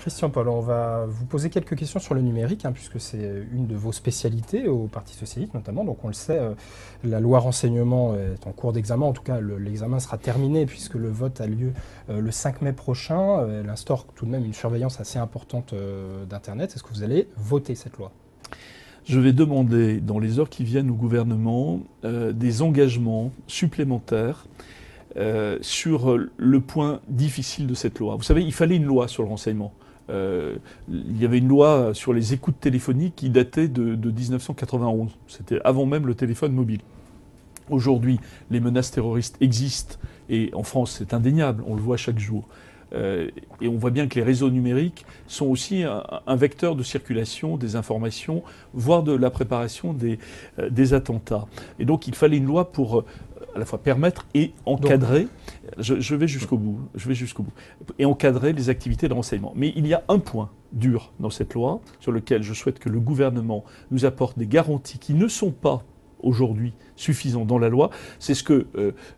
Christian Paul, on va vous poser quelques questions sur le numérique, puisque c'est une de vos spécialités au Parti socialiste notamment. Donc on le sait, la loi renseignement est en cours d'examen. En tout cas, l'examen sera terminé puisque le vote a lieu le 5 mai prochain. Elle instaure tout de même une surveillance assez importante d'Internet. Est-ce que vous allez voter cette loi ? Je vais demander dans les heures qui viennent au gouvernement des engagements supplémentaires sur le point difficile de cette loi. Vous savez, il fallait une loi sur le renseignement. Il y avait une loi sur les écoutes téléphoniques qui datait de 1991. C'était avant même le téléphone mobile. Aujourd'hui, les menaces terroristes existent et en France, c'est indéniable, on le voit chaque jour. Et on voit bien que les réseaux numériques sont aussi un vecteur de circulation des informations, voire de la préparation des attentats. Et donc il fallait une loi pour à la fois permettre et encadrer, je vais jusqu'au bout, et encadrer les activités de renseignement. Mais il y a un point dur dans cette loi, sur lequel je souhaite que le gouvernement nous apporte des garanties qui ne sont pas aujourd'hui suffisant dans la loi, c'est ce que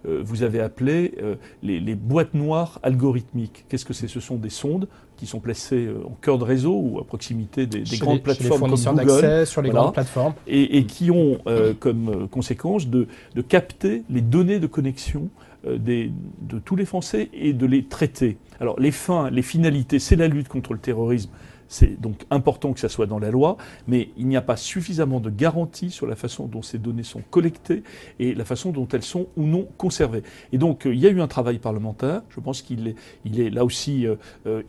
vous avez appelé les boîtes noires algorithmiques. Qu'est-ce que c'est ? Ce sont des sondes qui sont placées en cœur de réseau ou à proximité des grandes plateformes comme Google, sur les grandes plateformes, et qui ont comme conséquence de capter les données de connexion de tous les Français et de les traiter. Alors les finalités, c'est la lutte contre le terrorisme. C'est donc important que ça soit dans la loi, mais il n'y a pas suffisamment de garanties sur la façon dont ces données sont collectées et la façon dont elles sont ou non conservées. Et donc il y a eu un travail parlementaire, je pense qu'il est là aussi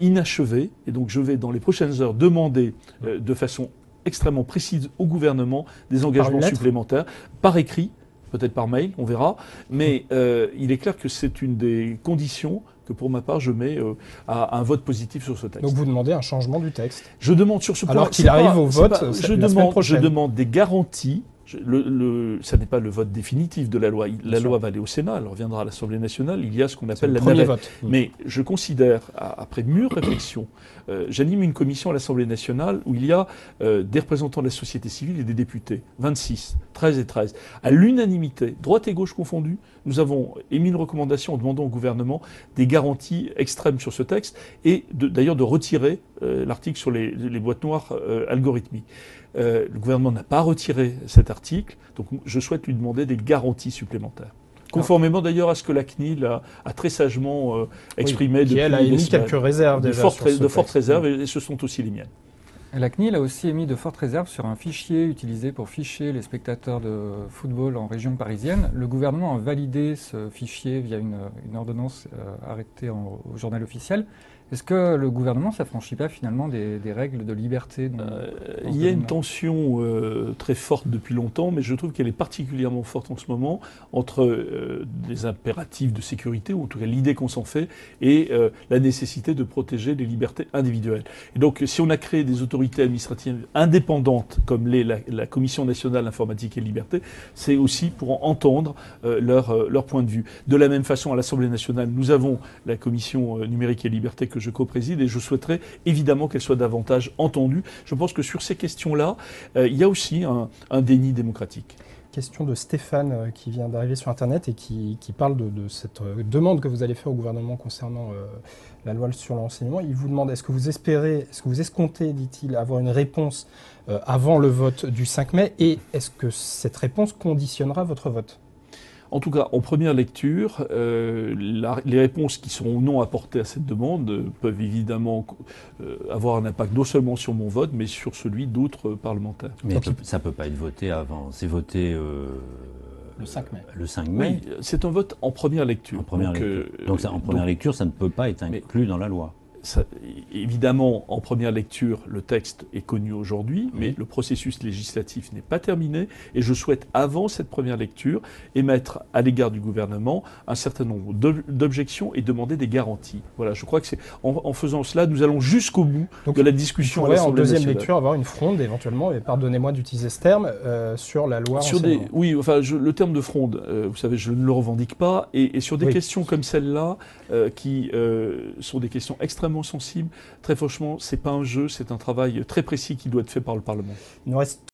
inachevé, et donc je vais dans les prochaines heures demander de façon extrêmement précise au gouvernement des engagements supplémentaires, par écrit, peut-être par mail, on verra, mais il est clair que c'est une des conditions que pour ma part je mets à un vote positif sur ce texte. Donc vous demandez un changement du texte. Je demande sur ce point... Alors qu'il arrive au vote la semaine prochaine. Je demande des garanties. Ça n'est pas le vote définitif de la loi. La loi va aller au Sénat, elle reviendra à l'Assemblée nationale. Il y a ce qu'on appelle la navette. Mais je considère, après mûre réflexion, j'anime une commission à l'Assemblée nationale où il y a des représentants de la société civile et des députés, 26, 13 et 13. À l'unanimité, droite et gauche confondues, nous avons émis une recommandation en demandant au gouvernement des garanties extrêmes sur ce texte et d'ailleurs de retirer l'article sur les boîtes noires algorithmiques. Le gouvernement n'a pas retiré cet article, donc je souhaite lui demander des garanties supplémentaires. Conformément d'ailleurs à ce que la CNIL a très sagement exprimé depuis... Elle a émis quelques réserves déjà. De fortes réserves, et ce sont aussi les miennes. La CNIL a aussi émis de fortes réserves sur un fichier utilisé pour ficher les spectateurs de football en région parisienne. Le gouvernement a validé ce fichier via une ordonnance arrêtée au journal officiel. Est-ce que le gouvernement ne s'affranchit pas finalement des règles de liberté Il y a une tension très forte depuis longtemps, mais je trouve qu'elle est particulièrement forte en ce moment entre des impératifs de sécurité, ou en tout cas l'idée qu'on s'en fait, et la nécessité de protéger les libertés individuelles. Et donc si on a créé des autorités administratives indépendantes comme la Commission nationale informatique et liberté, c'est aussi pour entendre leur point de vue. De la même façon, à l'Assemblée nationale, nous avons la Commission numérique et liberté que je co-préside, et je souhaiterais évidemment qu'elle soit davantage entendue. Je pense que sur ces questions-là, il y a aussi un déni démocratique. Question de Stéphane qui vient d'arriver sur Internet et qui parle de cette demande que vous allez faire au gouvernement concernant la loi sur le renseignement. Il vous demande, est-ce que vous escomptez, dit-il, avoir une réponse avant le vote du 5 mai, et est-ce que cette réponse conditionnera votre vote ? En tout cas, en première lecture, les réponses qui seront ou non apportées à cette demande peuvent évidemment avoir un impact non seulement sur mon vote, mais sur celui d'autres parlementaires. Mais ça ne peut pas être voté avant. C'est voté le 5 mai. Le 5 mai. Oui, c'est un vote en première lecture. En première lecture. Donc en première lecture, ça ne peut pas être inclus dans la loi. Évidemment, en première lecture, le texte est connu aujourd'hui, mais le processus législatif n'est pas terminé, et je souhaite, avant cette première lecture, émettre à l'égard du gouvernement un certain nombre d'objections et demander des garanties. Voilà, je crois que c'est en faisant cela, nous allons jusqu'au bout de la discussion à l'Assemblée nationale. En deuxième lecture, avoir une fronde éventuellement, et pardonnez-moi d'utiliser ce terme, sur la loi renseignement. Oui, enfin, le terme de fronde, vous savez, je ne le revendique pas, et sur des questions comme celle-là, qui sont des questions extrêmement sensibles, très franchement, c'est pas un jeu, c'est un travail très précis qui doit être fait par le Parlement. Il nous reste